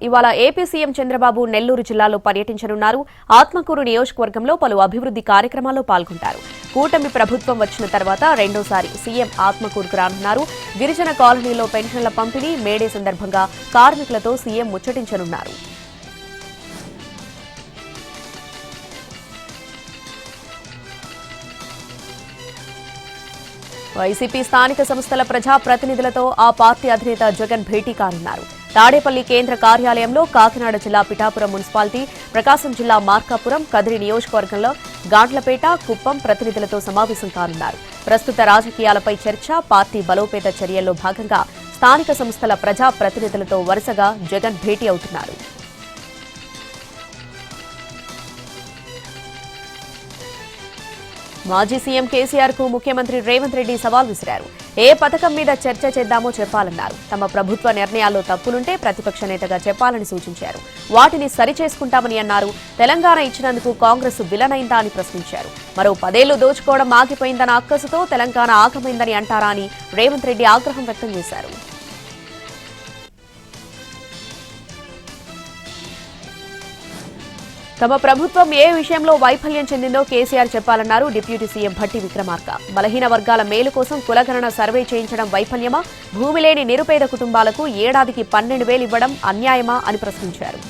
ఇవాళ AP CM Chandrababu Nellore జిల్లాలో పర్యటించనున్నారు. ఆత్మకూరు నియోజకవర్గంలో పలు అభివృద్ధి కార్యక్రమాల్లో పాల్గొంటారు. కూటమి ప్రభుత్వం వచ్చిన తర్వాత రెండోసారి సీఎం ఆత్మకూరుకు రానున్నారు. గిరిజన కాలనీలో పెన్షన్ల పంపిణీ, మేడే సందర్భంగా కార్మికులతో సీఎం ముచ్చటించనున్నారు. వైసీపీ స్థానిక సంస్థల ప్రజాప్రతినిధులతో ఆ పార్టీ అధినేత జగన్ భేటీ కానున్నారు. తాడేపల్లి కేంద్ర కార్యాలయంలో, కాకినాడ జిల్లా పిఠాపురం మున్సిపాలిటీ, ప్రకాశం జిల్లా మార్కాపురం, కదిరి నియోజకవర్గంలో గాండ్లపేట, కుప్పం ప్రతినిధులతో సమావేశం కానున్నారు. ప్రస్తుత రాజకీయాలపై చర్చ, పార్టీ బలోపేత చర్యల్లో భాగంగా స్థానిక సంస్థల ప్రజాప్రతినిధులతో వరుసగా జగన్ భేటీ అవుతున్నారు. మాజీ సీఎం కేసీఆర్ కు ముఖ్యమంత్రి రేవంత్ రెడ్డి సవాల్ విసిరారు. ఏ పథకం మీద చర్చ చేద్దామో చెప్పాలన్నారు. తమ ప్రభుత్వ నిర్ణయాల్లో తప్పులుంటే ప్రతిపక్ష నేతగా చెప్పాలని సూచించారు. వాటిని సరిచేసుకుంటామని అన్నారు. తెలంగాణ ఇచ్చినందుకు కాంగ్రెస్ విలనైందా అని ప్రశ్నించారు. మరో 10 ఏళ్లు దోచుకోవడం ఆగిపోయిందన్న అక్కసుతో తెలంగాణ ఆగమైందని అంటారా అని రేవంత్ రెడ్డి ఆగ్రహం వ్యక్తం చేశారు. తమ ప్రభుత్వం ఏ విషయంలో వైఫల్యం చెందిందో కేసీఆర్ చెప్పాలన్నారు డిప్యూటీ సీఎం భట్టి విక్రమార్క. బలహీన వర్గాల మేలు కోసం కులగణన సర్వే చేయించడం వైఫల్యమా? భూమి లేని నిరుపేద కుటుంబాలకు ఏడాదికి 12,000 ఇవ్వడం అన్యాయమా అని ప్రశ్నించారు.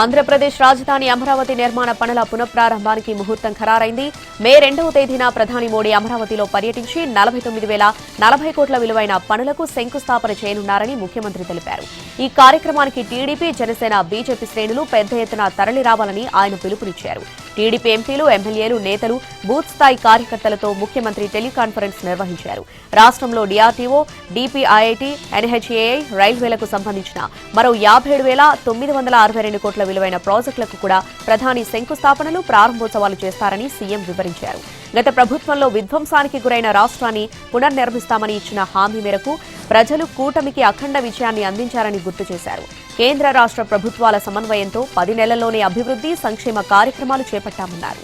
ఆంధ్రప్రదేశ్ రాజధాని అమరావతి నిర్మాణ పనుల పునఃప్రారంభానికి ముహూర్తం ఖరారైంది. మే 2వ తేదీన ప్రధాని మోడీ అమరావతిలో పర్యటించి 49,040 కోట్ల విలువైన పనులకు శంకుస్థాపన చేయనున్నారని ముఖ్యమంత్రి తెలిపారు. ఈ కార్యక్రమానికి టీడీపీ, జనసేన, బీజేపీ శ్రేణులు పెద్ద ఎత్తున తరలిరావాలని ఆయన పిలుపునిచ్చారు. టీడీపీ ఎంపీలు, ఎమ్మెల్యేలు, నేతలు, బూత్ స్థాయి కార్యకర్తలతో ముఖ్యమంత్రి టెలికాన్ఫరెన్స్ నిర్వహించారు. రాష్ట్రంలో డీఆర్టీఓ, డీపీఐఐటీ, ఎన్హెచ్ఏఐ, రైల్వేలకు సంబంధించిన మరో 57,962 కోట్ల విలువైన ప్రాజెక్టులకు కూడా ప్రధాని శంకుస్థాపనలు, ప్రారంభోత్సవాలు చేస్తారని సీఎం వివరించారు. గత ప్రభుత్వంలో విధ్వంసానికి గురైన రాష్ట్రాన్ని పునర్నిర్మిస్తామని ఇచ్చిన హామీ మేరకు ప్రజలు కూటమికి అఖండ విజయాన్ని అందించారని గుర్తు చేశారు. కేంద్ర రాష్ట్ర ప్రభుత్వాల సమన్వయంతో 10 నెలల్లోనే అభివృద్ధి, సంక్షేమ కార్యక్రమాలు చేపట్టామన్నారు.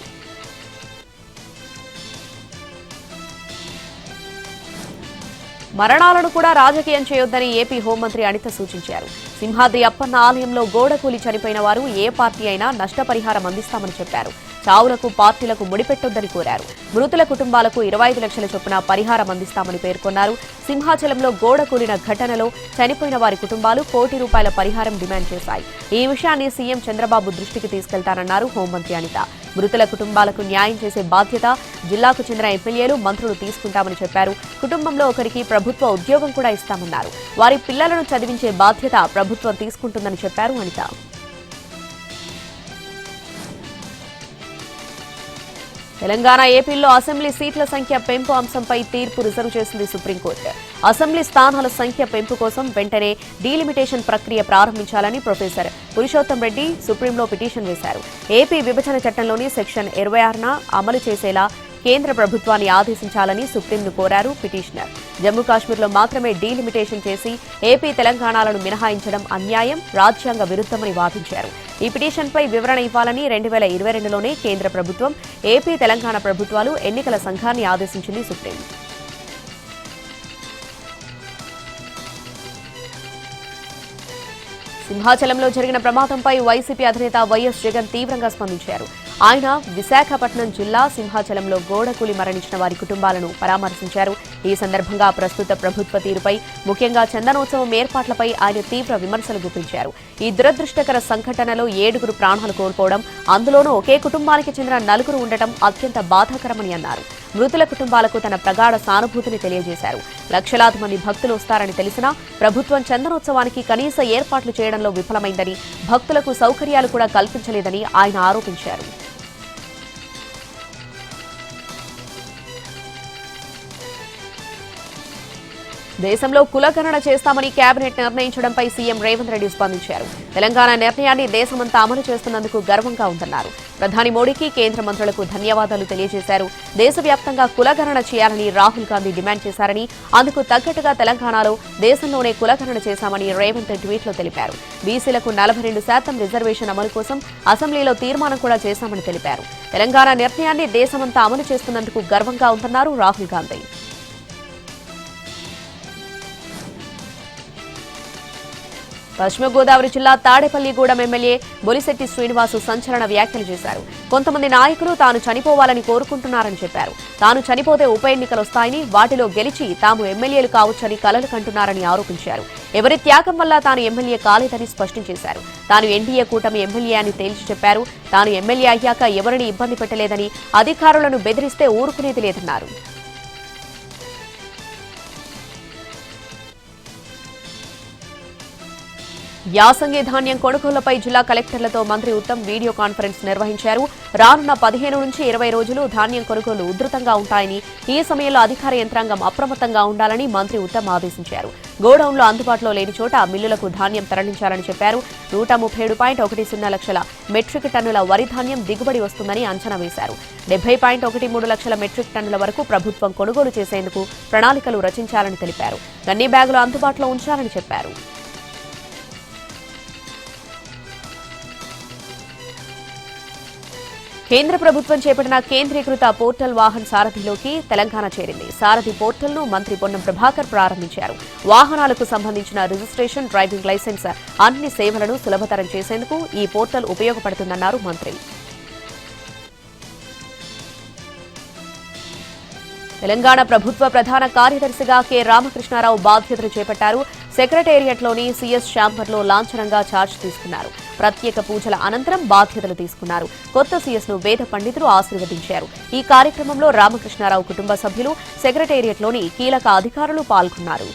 మరణాలను కూడా రాజకీయం చేయొద్దని ఏపీ హోంమంత్రి అనిత సూచించారు. సింహాద్రి అప్పన్న ఆలయంలో గోడకూలి చనిపోయిన వారు ఏ పార్టీ అయినా నష్టపరిహారం అందిస్తామని చెప్పారు. చావులకు పార్టీలకు ముడిపెట్టొద్దని కోరారు. మృతుల కుటుంబాలకు 25 లక్షల చొప్పున పరిహారం అందిస్తామని పేర్కొన్నారు. సింహాచలంలో గోడకూలిన ఘటనలో చనిపోయిన వారి కుటుంబాలు ₹1 కోటి పరిహారం డిమాండ్ చేశాయి. ఈ విషయాన్ని సీఎం చంద్రబాబు దృష్టికి తీసుకెళ్తానన్నారు హోంమంత్రి అనిత. మృతుల కుటుంబాలకు న్యాయం చేసే బాధ్యత జిల్లాకు చెందిన ఎమ్మెల్యేలు, మంత్రులు తీసుకుంటామని చెప్పారు. కుటుంబంలో ఒకరికి ప్రభుత్వ ఉద్యోగం కూడా ఇస్తామన్నారు. వారి పిల్లలను చదివించే బాధ్యత ప్రభుత్వం తీసుకుంటుందని చెప్పారు అనిత. తెలంగాణ, ఏపీలో అసెంబ్లీ సీట్ల సంఖ్య పెంపు అంశంపై తీర్పు రిజర్వ్ చేసింది సుప్రీంకోర్టు. అసెంబ్లీ స్థానాల సంఖ్య పెంపు కోసం వెంటనే డీలిమిటేషన్ ప్రక్రియ ప్రారంభించాలని ప్రొఫెసర్ పురుషోత్తం రెడ్డి సుప్రీంలో పిటిషన్ వేశారు. ఏపీ విభజన చట్టంలోని సెక్షన్ 26న అమలు చేసేలా కేంద్ర ప్రభుత్వాన్ని ఆదేశించాలని సుప్రీంను కోరారు పిటిషనర్. జమ్మూ కాశ్మీర్లో మాత్రమే డీలిమిటేషన్ చేసి ఏపీ, తెలంగాణలను మినహాయించడం అన్యాయం, రాజ్యాంగ విరుద్ధమని వాదించారు. ఈ పిటిషన్పై వివరణ ఇవ్వాలని 2022లోనే కేంద్ర ప్రభుత్వం, ఏపీ, తెలంగాణ ప్రభుత్వాలు ఎన్నికల సంఘాన్ని ఆదేశించింది సుప్రీం. సింహాచలంలో జరిగిన ప్రమాదంపై వైసీపీ అధినేత వైఎస్ జగన్ తీవ్రంగా స్పందించారు. ఆయన విశాఖపట్నం జిల్లా సింహాచలంలో గోడకూలి మరణించిన వారి కుటుంబాలను పరామర్శించారు. ఈ సందర్భంగా ప్రస్తుత ప్రభుత్వ తీరుపై, ముఖ్యంగా చందనోత్సవం ఏర్పాట్లపై ఆయన తీవ్ర విమర్శలు గుప్పించారు. ఈ దురదృష్టకర సంఘటనలో 7 ప్రాణాలు కోల్పోవడం, అందులోనూ ఒకే కుటుంబానికి చెందిన 4 ఉండటం అత్యంత బాధాకరమని అన్నారు. మృతుల కుటుంబాలకు తన ప్రగాఢ సానుభూతిని తెలియజేశారు. లక్షలాది మంది భక్తులు వస్తారని తెలిసినా ప్రభుత్వం చందనోత్సవానికి కనీస ఏర్పాట్లు చేయడంలో విఫలమైందని, భక్తులకు సౌకర్యాలు కూడా కల్పించలేదని ఆయన ఆరోపించారు. దేశంలో కులగణన చేస్తామని కేబినెట్ నిర్ణయించడంపై సీఎం రేవంత్ రెడ్డి స్పందించారు. తెలంగాణ నిర్ణయాన్ని దేశమంతా అమలు చేస్తున్నందుకు గర్వంగా ఉందన్నారు. ప్రధాని మోడీకి కేంద్ర మంత్రులకు ధన్యవాదాలు తెలియజేశారు. దేశవ్యాప్తంగా కులగణన చేయాలని రాహుల్ గాంధీ డిమాండ్ చేశారని, అందుకు తగ్గట్టుగా తెలంగాణలో దేశంలోనే కులగణన చేశామని రేవంత్ ట్వీట్లో తెలిపారు. బీసీలకు 42% రిజర్వేషన్ అమలు కోసం అసెంబ్లీలో తీర్మానం కూడా చేశామని తెలిపారు. తెలంగాణ నిర్ణయాన్ని దేశమంతా అమలు చేస్తున్నందుకు గర్వంగా ఉందన్నారు రాహుల్ గాంధీ. పశ్చిమ గోదావరి జిల్లా తాడేపల్లిగూడెం ఎమ్మెల్యే బొలిశెట్టి శ్రీనివాసు సంచలన వ్యాఖ్యలు చేశారు. కొంతమంది నాయకులు తాను చనిపోవాలని కోరుకుంటున్నారని చెప్పారు. తాను చనిపోతే ఉప ఎన్నికలు వస్తాయని, వాటిలో గెలిచి తాము ఎమ్మెల్యేలు కావచ్చని కలలు కంటున్నారని ఆరోపించారు. ఎవరి త్యాగం వల్ల తాను ఎమ్మెల్యే కాలేదని స్పష్టం చేశారు. తాను ఎన్డీఏ కూటమి ఎమ్మెల్యే అని తేల్చి చెప్పారు. తాను ఎమ్మెల్యే అయ్యాక ఎవరిని ఇబ్బంది పెట్టలేదని, అధికారులను బెదిరిస్తే ఊరుకునేది లేదన్నారు. యాసంగి ధాన్యం కొనుగోళ్లపై జిల్లా కలెక్టర్లతో మంత్రి ఉత్తమ్ వీడియో కాన్ఫరెన్స్ నిర్వహించారు. రానున్న 15 నుంచి 20 రోజులు ధాన్యం కొనుగోలు ఉధృతంగా ఉంటాయని, ఈ సమయంలో అధికార యంత్రాంగం అప్రమత్తంగా ఉండాలని మంత్రి ఉత్తమ్ ఆదేశించారు. గోడౌన్లో అందుబాటులో లేని చోట మిల్లులకు ధాన్యం తరలించాలని చెప్పారు. 137.10 లక్షల మెట్రిక్ టన్నుల వరి ధాన్యం దిగుబడి వస్తుందని అంచనా వేశారు. 70.13 లక్షల మెట్రిక్ టన్నుల వరకు ప్రభుత్వం కొనుగోలు చేసేందుకు ప్రణాళికలు రచించాలని తెలిపారు. గన్ని బ్యాగులు అందుబాటులో ఉంచాలని చెప్పారు. కేంద్ర ప్రభుత్వం చేపట్టిన కేంద్రీకృత పోర్టల్ వాహన్ సారథిలోకి తెలంగాణ చేరింది. సారథి పోర్టల్ను మంత్రి పొన్నం ప్రభాకర్ ప్రారంభించారు. వాహనాలకు సంబంధించిన రిజిస్ట్రేషన్, డ్రైవింగ్ లైసెన్స్ అన్ని సేవలను సులభతరం చేసేందుకు ఈ పోర్టల్ ఉపయోగపడుతుందన్నారు మంత్రి. తెలంగాణ ప్రభుత్వ ప్రధాన కార్యదర్శిగా కె రామకృష్ణారావు బాధ్యతలు చేపట్టారు. సెక్రటేరియట్లోని సీఎస్ ఛాంబర్లో లాంఛనంగా ఛార్జ్ తీసుకున్నారు. ప్రత్యేక పూజల అనంతరం బాధ్యతలు తీసుకున్నారు. కొత్త సీఎస్ను వేద పండితులు ఆశీర్వదించారు. ఈ కార్యక్రమంలో రామకృష్ణారావు కుటుంబ సభ్యులు, సెక్రటేరియట్లోని కీలక అధికారులు పాల్గొన్నారు.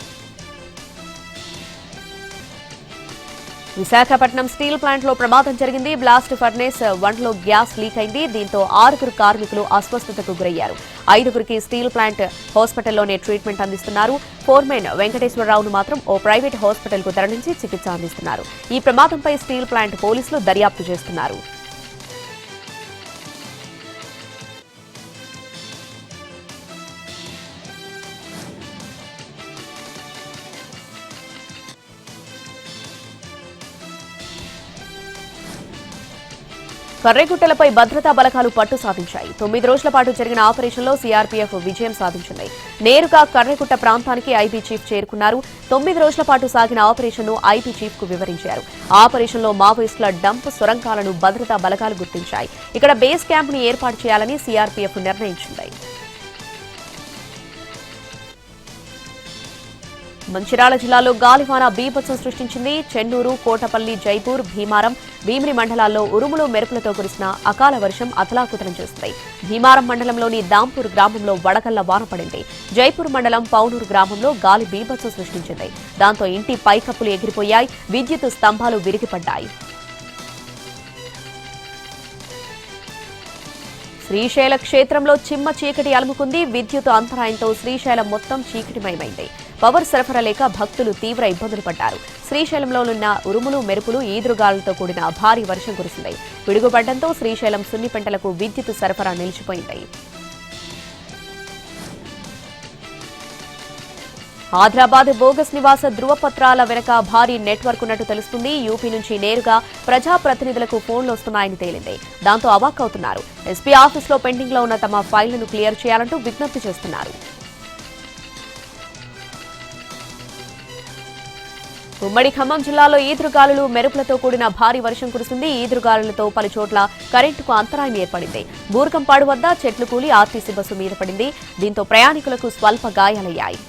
విశాఖపట్నం స్టీల్ ప్లాంట్లో ప్రమాదం జరిగింది. బ్లాస్ట్ ఫర్నేస్ 1లో గ్యాస్ లీక్ అయింది. దీంతో 6 కార్మికులు అస్వస్థతకు గురయ్యారు. 5 స్టీల్ ప్లాంట్ హాస్పిటల్లోనే ట్రీట్మెంట్ అందిస్తున్నారు. ఫోర్మెన్ వెంకటేశ్వరరావును మాత్రం ఓ ప్రైవేట్ హాస్పిటల్కు తరలించి చికిత్స అందిస్తున్నారు. ఈ ప్రమాదంపై స్టీల్ ప్లాంట్ పోలీసులు దర్యాప్తు చేస్తున్నారు. కర్రెగుట్టలపై భద్రతా బలగాలు పట్టు సాధించాయి. 9 రోజుల పాటు జరిగిన ఆపరేషన్లో సీఆర్పీఎఫ్ విజయం సాధించింది. నేరుగా కర్రెగుట్ట ప్రాంతానికి ఐబీ చీఫ్ చేరుకున్నారు. 9 రోజుల పాటు సాగిన ఆపరేషన్ను ఐబీ చీఫ్ కు వివరించారు. ఆపరేషన్లో మావోయిస్టుల డంప్ సొరంగాలను భద్రతా బలగాలు గుర్తించాయి. ఇక్కడ బేస్ క్యాంపును ఏర్పాటు చేయాలని సీఆర్పీఎఫ్ నిర్ణయించింది. మంచిర్యాల జిల్లాలో గాలివాన బీభత్సం సృష్టించింది. చెన్నూరు, కోటపల్లి, జైపూర్, భీమారం, భీమిని మండలాల్లో ఉరుములు మెరుపులతో కురిసిన అకాల వర్షం అతలాకుతలం చేస్తుంది. భీమారం మండలంలోని దాంపూర్ గ్రామంలో వడగళ్ల వాన పడింది. జైపూర్ మండలం పౌనూరు గ్రామంలో గాలి బీభత్సం సృష్టించింది. దాంతో ఇంటి పైకప్పులు ఎగిరిపోయాయి. విద్యుత్ స్తంభాలు విరిగిపడ్డాయి. శ్రీశైల క్షేత్రంలో చిమ్మ చీకటి అలుముకుంది. విద్యుత్ అంతరాయంతో శ్రీశైలం మొత్తం చీకటిమయమైంది. పవర్ సరఫరా లేక భక్తులు తీవ్ర ఇబ్బందులు పడ్డారు. శ్రీశైలంలోనున్న ఉరుములు, మెరుపులు, ఈదురుగాలులతో కూడిన భారీ వర్షం కురిసింది. పిడుగుపడ్డంతో శ్రీశైలం సున్నిపెంటలకు విద్యుత్ సరఫరా నిలిచిపోయింది. ఆదిలాబాద్ బోగస్ నివాస ధృవపత్రాల వెనక భారీ నెట్వర్క్ ఉన్నట్టు తెలుస్తుంది. యూపీ నుంచి నేరుగా ప్రజాప్రతినిధులకు ఫోన్లు వస్తున్నాయని తేలింది. దాంతో అవాక్కవుతున్నారు. ఎస్పీ ఆఫీసులో పెండింగ్ లో ఉన్న తమ ఫైళ్లను క్లియర్ చేయాలంటూ విజ్ఞప్తి చేస్తున్నారు. ఉమ్మడి ఖమ్మం జిల్లాలో ఈదురుగాలులు, మెరుపులతో కూడిన భారీ వర్షం కురిసింది. ఈదురుగాలులతో పలుచోట్ల కరెంటుకు అంతరాయం ఏర్పడింది. బూర్గంపాడు వద్ద చెట్లు కూలి ఆర్టీసీ బస్సు మీద పడింది. దీంతో ప్రయాణికులకు స్వల్ప గాయాలయ్యాయి.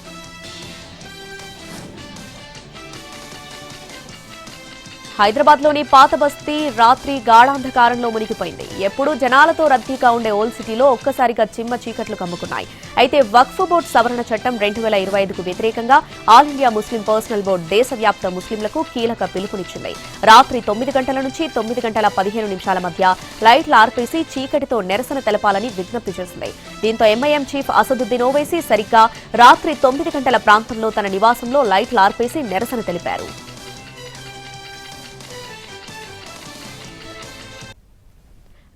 హైదరాబాద్లోని పాత బస్తీ రాత్రి గాఢాంధకారంలో మునిగిపోయింది. ఎప్పుడూ జనాలతో రద్దీగా ఉండే ఓల్డ్ సిటీలో ఒక్కసారిగా చిమ్మ చీకట్లు కమ్ముకున్నాయి. అయితే వక్ఫ్ బోర్డు సవరణ చట్టం 2025కు వ్యతిరేకంగా all India Muslim personal board దేశవ్యాప్త ముస్లింలకు కీలక పిలుపునిచ్చింది. రాత్రి 9 గంటల నుంచి 9 గంటల 15 నిమిషాల మధ్య లైట్లు ఆర్పేసి చీకటితో నిరసన తెలపాలని విజ్ఞప్తి చేసింది. దీంతో ఎంఐఎం చీఫ్ అసదుద్దీన్ ఓవైసీ సరిగ్గా రాత్రి 9 గంటల ప్రాంతంలో తన నివాసంలో లైట్లు ఆర్పేసి నిరసన తెలిపారు.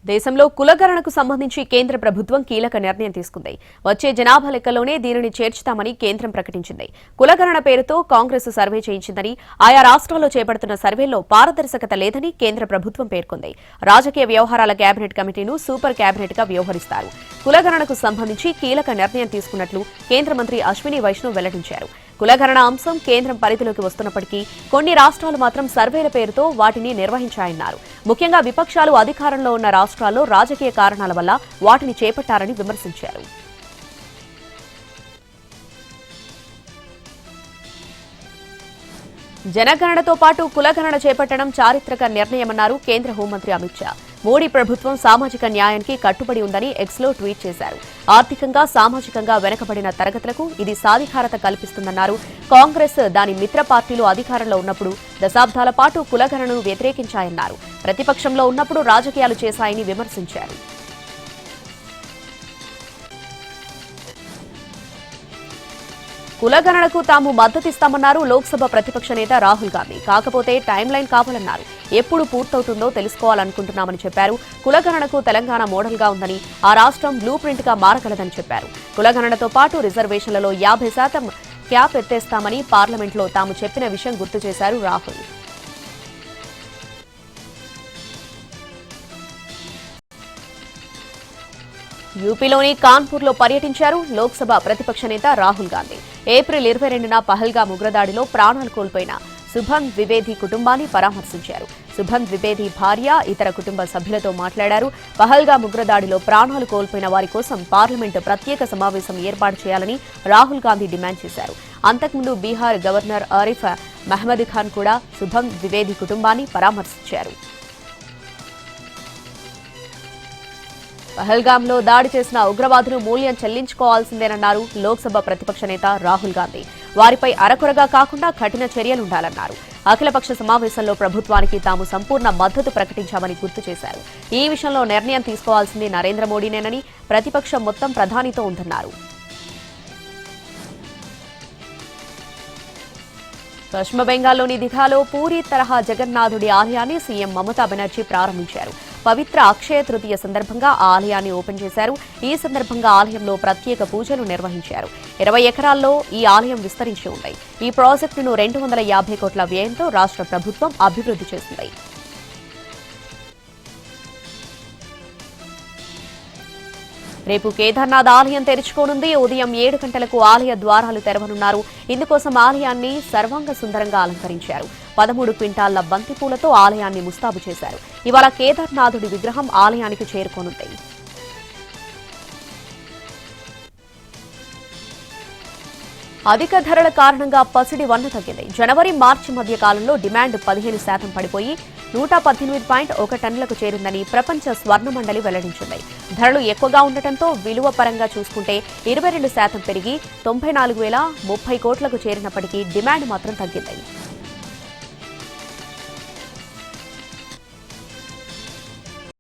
దేశంలో కులగణనకు సంబంధించి కేంద్ర ప్రభుత్వం కీలక నిర్ణయం తీసుకుంది. వచ్చే జనాభా లెక్కలోనే దీనిని చేర్చుతామని కేంద్రం ప్రకటించింది. కులగణన పేరుతో కాంగ్రెస్ సర్వే చేయించిందని, ఆయా రాష్ట్రాల్లో చేపడుతున్న సర్వేల్లో పారదర్శకత లేదని కేంద్ర ప్రభుత్వం పేర్కొంది. రాజకీయ వ్యవహారాల కేబినెట్ కమిటీను సూపర్ కేబినెట్ గా వ్యవహరిస్తారు. కులగణనకు సంబంధించి కీలక నిర్ణయం తీసుకున్నట్లు కేంద్ర మంత్రి అశ్విని వైష్ణవ్ వెల్లడించారు. కులగణన అంశం కేంద్రం పరిధిలోకి వస్తున్నప్పటికీ కొన్ని రాష్ట్రాలు మాత్రం సర్వేల పేరుతో వాటిని నిర్వహించాయన్నారు. ముఖ్యంగా విపక్షాలు అధికారంలో ఉన్న రాష్ట్రాల్లో రాజకీయ కారణాల వల్ల వాటిని చేపట్టారని విమర్శించారు. జనగణనతో పాటు కులగణన చేపట్టడం చారిత్రక నిర్ణయమన్నారు కేంద్ర హోంమంత్రి అమిత్ షా. మోడీ ప్రభుత్వం సామాజిక న్యాయానికి కట్టుబడి ఉందని ఎక్స్లో ట్వీట్ చేశారు. ఆర్థికంగా సామాజికంగా వెనుకబడిన తరగతులకు ఇది సాధికారత కల్పిస్తుందన్నారు. కాంగ్రెస్ దాని మిత్ర పార్టీలు అధికారంలో ఉన్నప్పుడు దశాబ్దాల పాటు కులగణనను వ్యతిరేకించాయన్నారు. ప్రతిపక్షంలో ఉన్నప్పుడు రాజకీయాలు చేశాయని విమర్శించారు. కులగణనకు తాము మద్దతిస్తామన్నారు లోక్సభ ప్రతిపక్ష నేత రాహుల్ గాంధీ. కాకపోతే టైం లైన్ కావాలన్నారు. ఎప్పుడు పూర్తవుతుందో తెలుసుకోవాలనుకుంటున్నామని చెప్పారు. కులగణనకు తెలంగాణ మోడల్గా ఉందని, ఆ రాష్ట్రం బ్లూ ప్రింట్ గా మారగలదని చెప్పారు. కులగణనతో పాటు రిజర్వేషన్లలో 50% క్యాప్ ఎత్తేస్తామని పార్లమెంట్లో తాము చెప్పిన విషయం గుర్తు చేశారు రాహుల్. యూపీలోని కాన్పూర్లో పర్యటించారు లోక్సభ ప్రతిపక్ష నేత రాహుల్ గాంధీ. ఏప్రిల్ 22న పహల్గామ్ ఉగ్రదాడిలో ప్రాణాలు కోల్పోయిన సుభన్ ద్వివేది కుటుంబాన్ని పరామర్శించారు. సుభన్ ద్వివేది భార్య, ఇతర కుటుంబ సభ్యులతో మాట్లాడారు. పహల్గామ్ ఉగ్రదాడిలో ప్రాణాలు కోల్పోయిన వారి కోసం పార్లమెంటు ప్రత్యేక సమావేశం ఏర్పాటు చేయాలని రాహుల్ గాంధీ డిమాండ్ చేశారు. అంతకుముందు బీహార్ గవర్నర్ ఆరిఫ్ మహ్మద్ ఖాన్ కూడా సుభన్ ద్వివేది కుటుంబాన్ని పరామర్శించారు. పహల్గామ్లో దాడి చేసిన ఉగ్రవాదులు మూల్యం చెల్లించుకోవాల్సిందేనన్నారు లోక్సభ ప్రతిపక్ష నేత రాహుల్ గాంధీ. వారిపై అరకొరగా కాకుండా కఠిన చర్యలుండాలన్నారు. అఖిలపక్ష సమావేశంలో ప్రభుత్వానికి తాము సంపూర్ణ మద్దతు ప్రకటించామని గుర్తు చేశారు. ఈ విషయంలో నిర్ణయం తీసుకోవాల్సింది నరేంద్ర మోడీనేనని, ప్రతిపక్షం మొత్తం ప్రధానితో ఉందన్నారు. పశ్చిమ బెంగాల్లోని దిఘాలో పూరి తరహా జగన్నాథుడి ఆలయాన్ని సీఎం మమతా బెనర్జీ ప్రారంభించారు. పవిత్ర అక్షయ తృతీయ సందర్భంగా ఆ ఆలయాన్ని ఓపెన్ చేశారు. ఈ సందర్భంగా ఆలయంలో ప్రత్యేక పూజలు నిర్వహించారు. 20 ఎకరాల్లో ఈ ఆలయం విస్తరించి ఉంది. ఈ ప్రాజెక్టును 250 కోట్ల వ్యయంతో రాష్ట్ర ప్రభుత్వం అభివృద్ధి చేసింది. రేపు కేదార్నాథ్ ఆలయం తెరుచుకోనుంది. ఉదయం 7 గంటలకు ఆలయ ద్వారాలు తెరవనున్నారు. ఇందుకోసం ఆలయాన్ని సర్వాంగ సుందరంగా అలంకరించారు. 13 క్వింటాళ్ల బంతిపూలతో ఆలయాన్ని ముస్తాబు చేశారు. ఇవాళ కేదార్నాథుడి విగ్రహం ఆలయానికి చేరుకోనుంది. అధిక ధరల కారణంగా పసిడి వన్న తగ్గింది. జనవరి మార్చి మధ్య కాలంలో డిమాండ్ 15% పడిపోయి 118.1 టన్నులకు చేరిందని ప్రపంచ స్వర్ణ మండలి వెల్లడించింది. ధరలు ఎక్కువగా ఉండటంతో విలువ పరంగా చూసుకుంటే 22% పెరిగి 94,030 కోట్లకు చేరినప్పటికీ డిమాండ్ మాత్రం తగ్గింది.